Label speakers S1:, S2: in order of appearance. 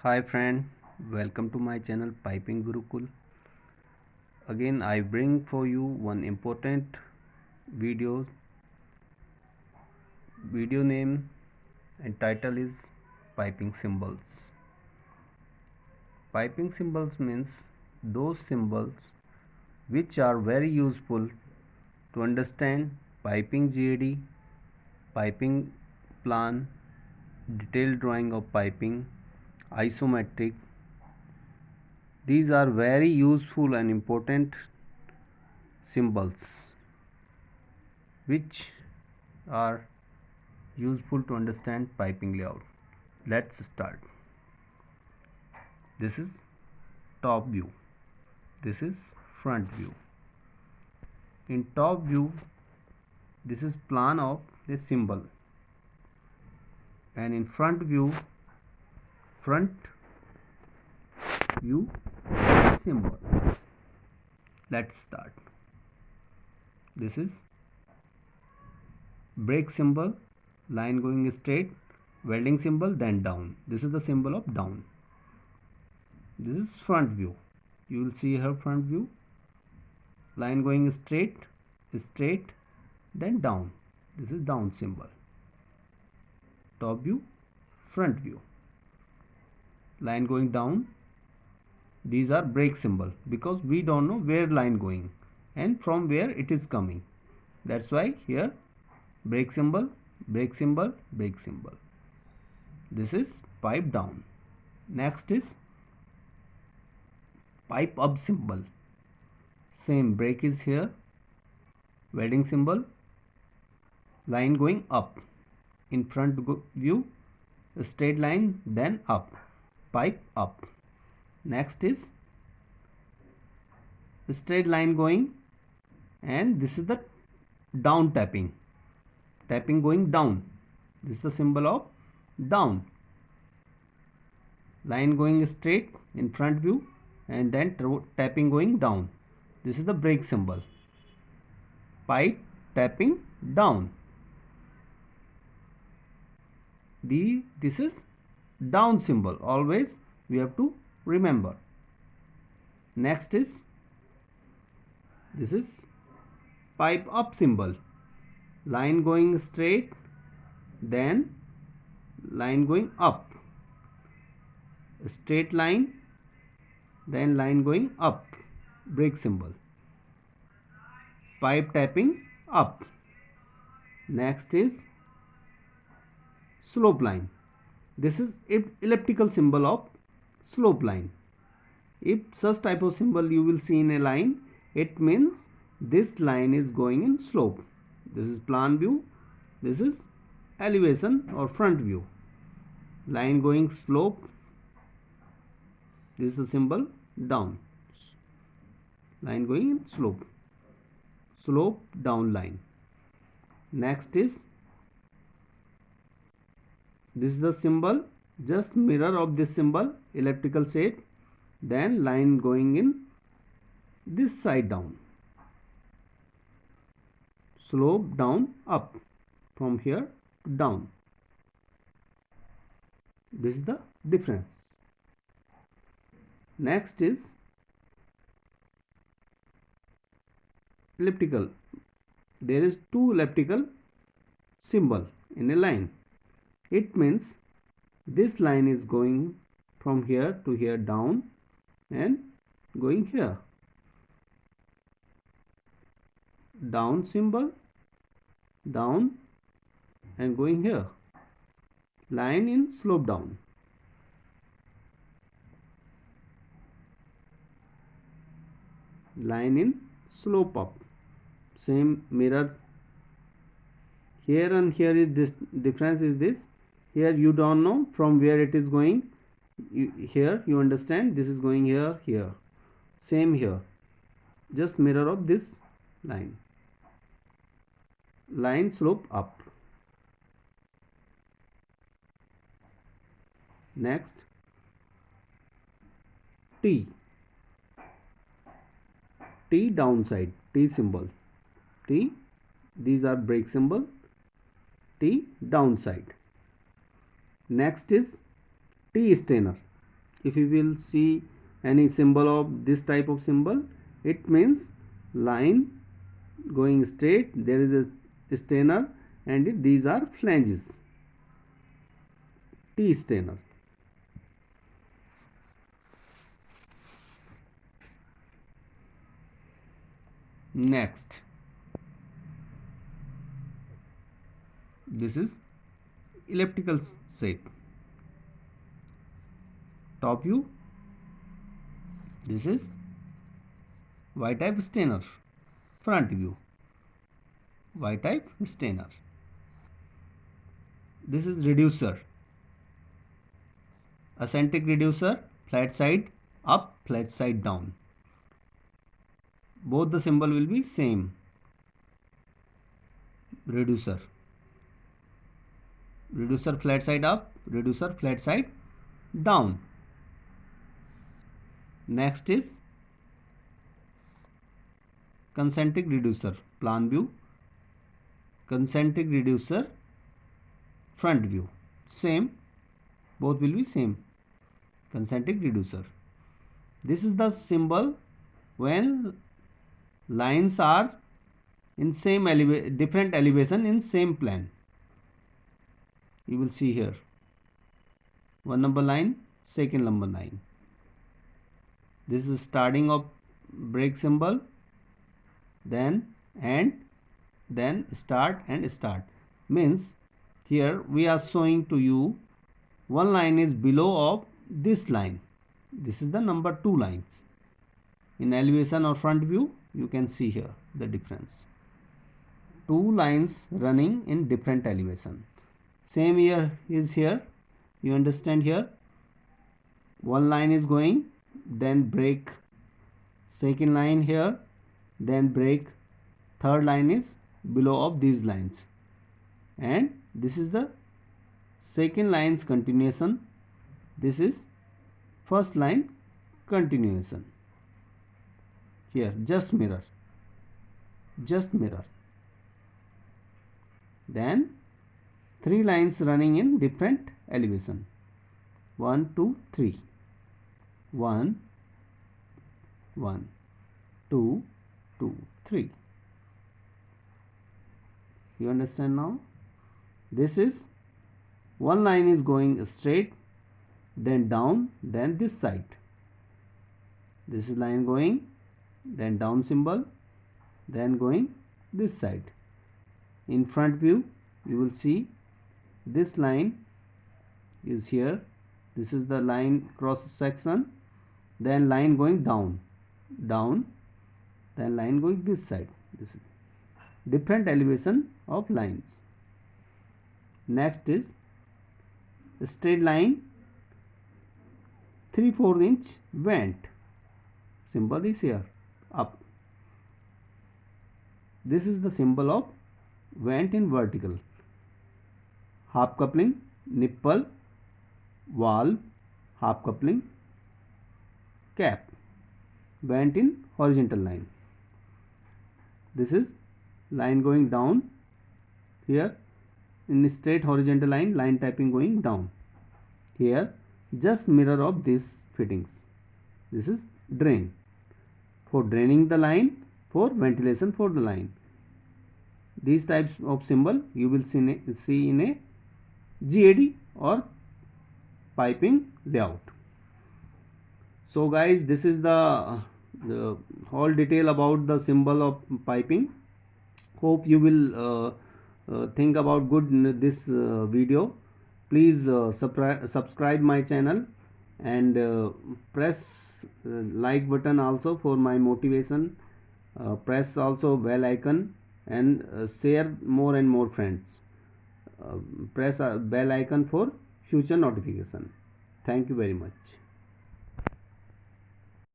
S1: Hi friend, welcome to my channel Piping Gurukul. Again I bring for you one important video. Video name and title is Piping Symbols. Piping symbols means those symbols which are very useful to understand piping GAD, piping plan, detailed drawing of piping, isometric. These are very useful and important symbols which are useful to understand piping layout. Let's start. This is top view. This is front view. In top view, this is plan of the symbol, and in front view symbol. Let's start. This is brake symbol, line going straight, welding symbol, then down. This is the symbol of down. This is front view. You will see her front view, line going straight, then down. This is down symbol. Top view, front view, line going down. These are brake symbol because we don't know where line going and from where it is coming. That's why here brake symbol, brake symbol, brake symbol. This is pipe down. Next is pipe up symbol. Same, brake is here, welding symbol, line going up. In front view, a straight line, then up, pipe up. Next is straight line going, and this is the down tapping going down. This is the symbol of down. Line going straight in front view, and then tapping going down. This is the brake symbol. Pipe tapping down. This is down symbol. Always we have to remember. Next is this is pipe up symbol. Line going straight, then line going up. Straight line, then line going up. Brake symbol. Pipe tapping up. Next is slope line. This is elliptical symbol of slope line. If such type of symbol you will see in a line, it means this line is going in slope. This is plan view. This is elevation or front view. Line going slope. This is the symbol down. Line going in slope. Slope down line. Next is this is the symbol, just mirror of this symbol, elliptical shape, then line going in this side down. Slope down up, from here down. This is the difference. Next is elliptical. There is two elliptical symbol in a line. It means this line is going from here to here down and going here. Down symbol, down, and going here. Line in slope down. Line in slope up. Same mirror. Here and here is this difference is this. Here you don't know from where it is going. Here you understand this is going here, here. Same here. Just mirror of this line. Line slope up. Next, T. T downside, T symbol. T, these are brake symbol. T downside. Next is T stainer. if you will see any symbol of this type of symbol, it means line going straight, there is a strainer, and these are flanges, T strainer. Next, this is elliptical shape. Top view, this is Y type strainer. Front view, Y type strainer. This is reducer, eccentric reducer, flat side up, flat side down. Both the symbol will be same. Reducer, reducer flat side up, reducer flat side down. Next is concentric reducer, plan view, concentric reducer, front view. Same, both will be same. Concentric reducer. This is the symbol when lines are in same different elevation in same plane. You will see here one number line, second number line. This is starting of break symbol, then end, then start and start. Means here we are showing to you one line is below of this line. This is the number 2 lines. In elevation or front view, you can see here the difference. 2 lines running in different elevation. Same here is here. You understand here? One line is going, then break. Second line here, then break. Third line is below of these lines. And this is the second line's continuation. This is first line continuation. Here, just mirror. Just mirror. Then 3 lines running in different elevation. 1, 2, 3. 1, 1, 2, 2, 3. You understand now? This is one line is going straight, then down, then this side. This is line going, then down symbol, then going this side. In front view, you will see this line is here. This is the line cross section, then line going down, down, then line going this side. This is different elevation of lines. Next is straight line 3/4 inch vent. Symbol is here, up. This is the symbol of vent in vertical. Half coupling, nipple, valve, half coupling, cap. Vent in horizontal line. This is line going down here in straight horizontal line, line typing going down. Here just mirror of these fittings. This is drain, for draining the line, for ventilation for the line. These types of symbol you will see in a GAD or piping layout. So guys, this is the whole detail about the symbol of piping. Hope you will think about good this video. Please subscribe my channel and press like button also for my motivation. Press also bell icon and share more and more friends. Press bell icon for future notification. Thank you very much.